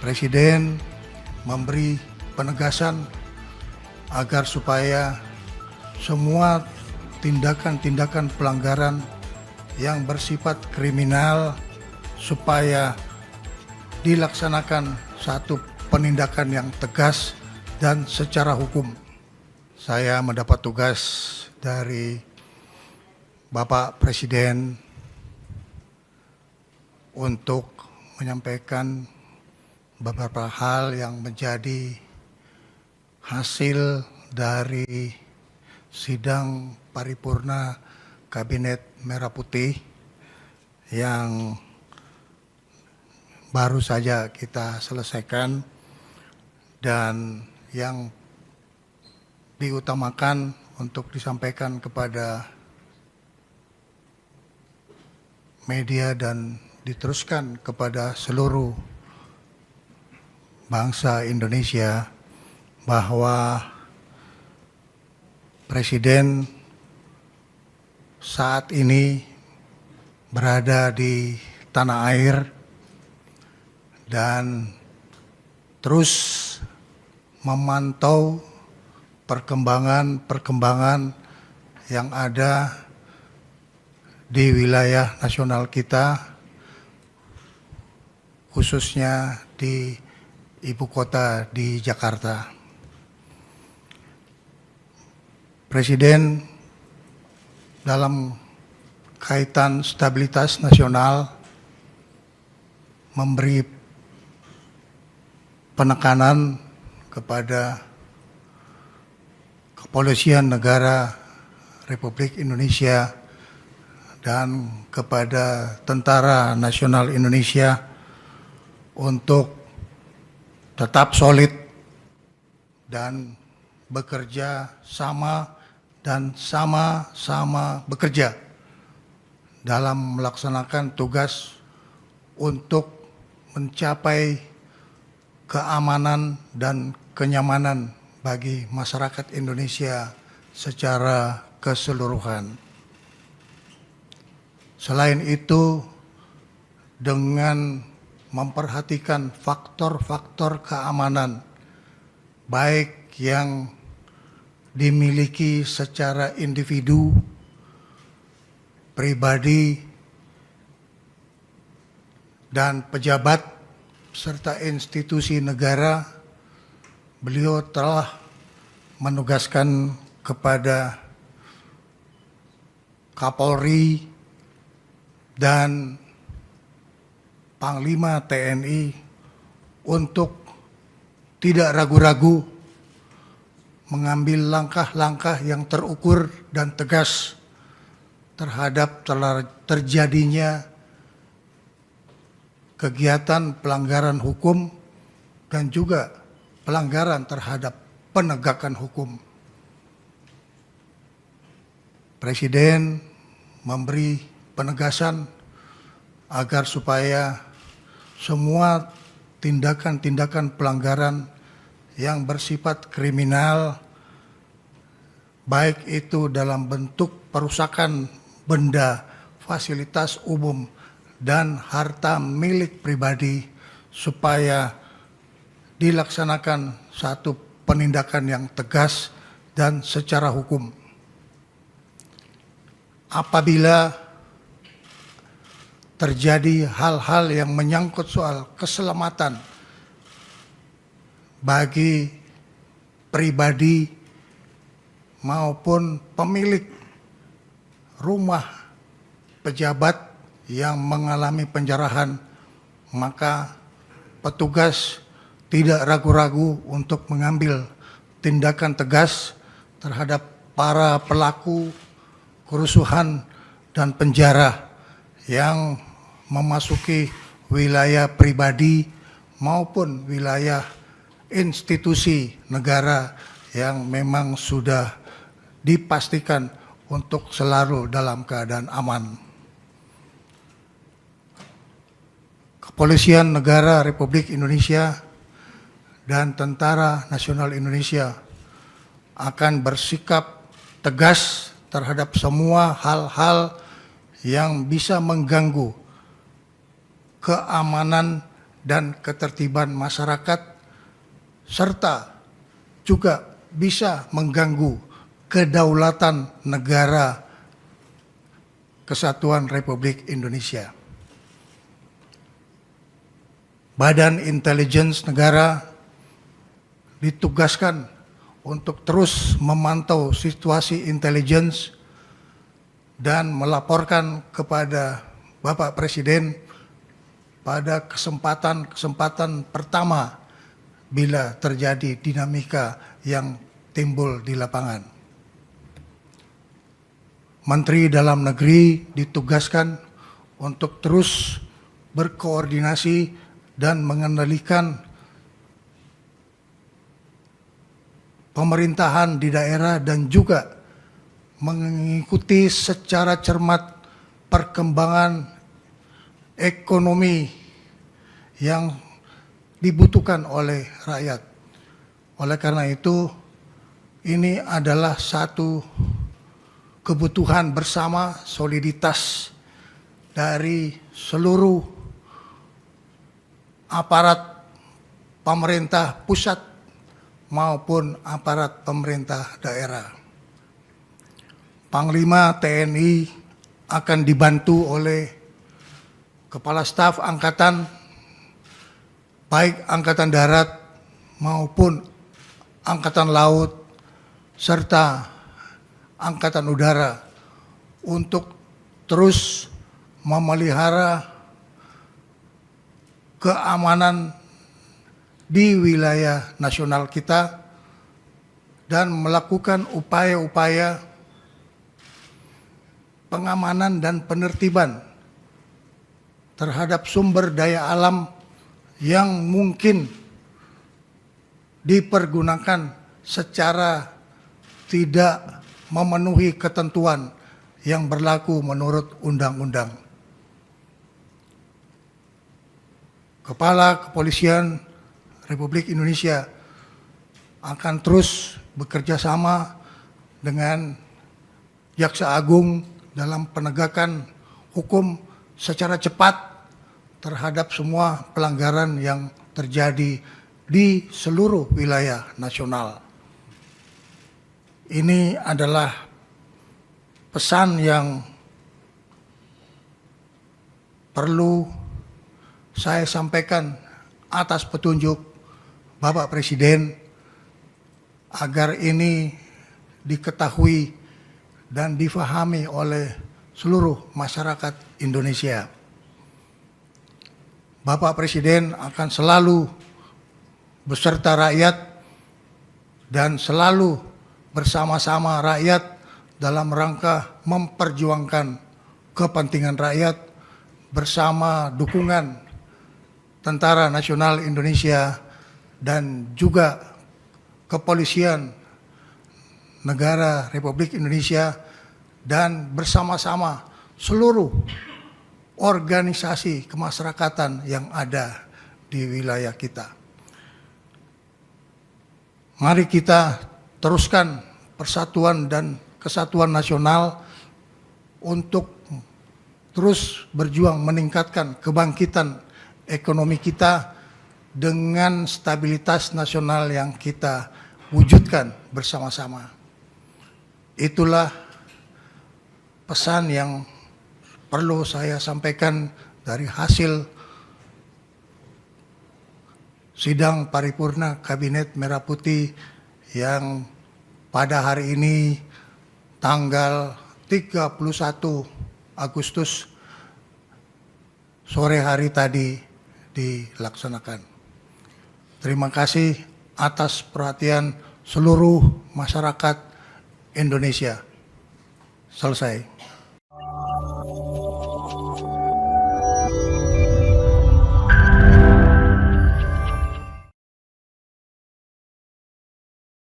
Presiden memberi penegasan agar supaya semua tindakan-tindakan pelanggaran yang bersifat kriminal supaya dilaksanakan satu penindakan yang tegas dan secara hukum. Saya mendapat tugas dari Bapak Presiden untuk menyampaikan beberapa hal yang menjadi hasil dari sidang paripurna Kabinet Merah Putih yang baru saja kita selesaikan dan yang diutamakan untuk disampaikan kepada media dan diteruskan kepada seluruh bangsa Indonesia bahwa Presiden saat ini berada di tanah air dan terus memantau perkembangan yang ada di wilayah nasional kita, khususnya di ibu kota di Jakarta. Presiden dalam kaitan stabilitas nasional memberi penekanan kepada Kepolisian Negara Republik Indonesia dan kepada Tentara Nasional Indonesia untuk tetap solid dan bekerja sama dan sama-sama bekerja dalam melaksanakan tugas untuk mencapai keamanan dan kenyamanan bagi masyarakat Indonesia secara keseluruhan. Selain itu, dengan memperhatikan faktor-faktor keamanan, baik yang dimiliki secara individu, pribadi, dan pejabat, serta institusi negara, beliau telah menugaskan kepada Kapolri dan Panglima TNI untuk tidak ragu-ragu mengambil langkah-langkah yang terukur dan tegas terhadap terjadinya kegiatan pelanggaran hukum dan juga pelanggaran terhadap penegakan hukum. Presiden memberi penegasan agar supaya semua tindakan-tindakan pelanggaran yang bersifat kriminal, baik itu dalam bentuk perusakan benda, fasilitas umum, dan harta milik pribadi, supaya dilaksanakan satu penindakan yang tegas dan secara hukum. Apabila terjadi hal-hal yang menyangkut soal keselamatan bagi pribadi maupun pemilik rumah pejabat yang mengalami penjarahan, maka petugas tidak ragu-ragu untuk mengambil tindakan tegas terhadap para pelaku kerusuhan dan penjara yang memasuki wilayah pribadi maupun wilayah institusi negara yang memang sudah dipastikan untuk selalu dalam keadaan aman. Kepolisian Negara Republik Indonesia dan Tentara Nasional Indonesia akan bersikap tegas terhadap semua hal-hal yang bisa mengganggu keamanan dan ketertiban masyarakat, serta juga bisa mengganggu kedaulatan negara Kesatuan Republik Indonesia. Badan Intelijen Negara ditugaskan untuk terus memantau situasi intelijen dan melaporkan kepada Bapak Presiden pada kesempatan pertama bila terjadi dinamika yang timbul di lapangan. Menteri Dalam Negeri ditugaskan untuk terus berkoordinasi dan mengendalikan pemerintahan di daerah dan juga mengikuti secara cermat perkembangan ekonomi yang dibutuhkan oleh rakyat. Oleh karena itu, ini adalah satu kebutuhan bersama, soliditas dari seluruh aparat pemerintah pusat maupun aparat pemerintah daerah. Panglima TNI akan dibantu oleh Kepala Staf Angkatan, baik Angkatan Darat maupun Angkatan Laut, serta Angkatan Udara untuk terus memelihara keamanan di wilayah nasional kita dan melakukan upaya-upaya pengamanan dan penertiban terhadap sumber daya alam yang mungkin dipergunakan secara tidak memenuhi ketentuan yang berlaku menurut undang-undang. Kepala Kepolisian Republik Indonesia akan terus bekerja sama dengan Jaksa Agung dalam penegakan hukum secara cepat terhadap semua pelanggaran yang terjadi di seluruh wilayah nasional. Ini adalah pesan yang perlu saya sampaikan atas petunjuk Bapak Presiden agar ini diketahui dan difahami oleh seluruh masyarakat Indonesia. Bapak Presiden akan selalu beserta rakyat dan selalu bersama-sama rakyat dalam rangka memperjuangkan kepentingan rakyat bersama dukungan Tentara Nasional Indonesia dan juga Kepolisian Negara Republik Indonesia dan bersama-sama seluruh organisasi kemasyarakatan yang ada di wilayah kita. Mari kita teruskan persatuan dan kesatuan nasional untuk terus berjuang meningkatkan kebangkitan ekonomi kita dengan stabilitas nasional yang kita wujudkan bersama-sama. Itulah pesan yang perlu saya sampaikan dari hasil sidang paripurna Kabinet Merah Putih yang pada hari ini tanggal 31 Agustus sore hari tadi dilaksanakan. Terima kasih atas perhatian seluruh masyarakat Indonesia. Selesai.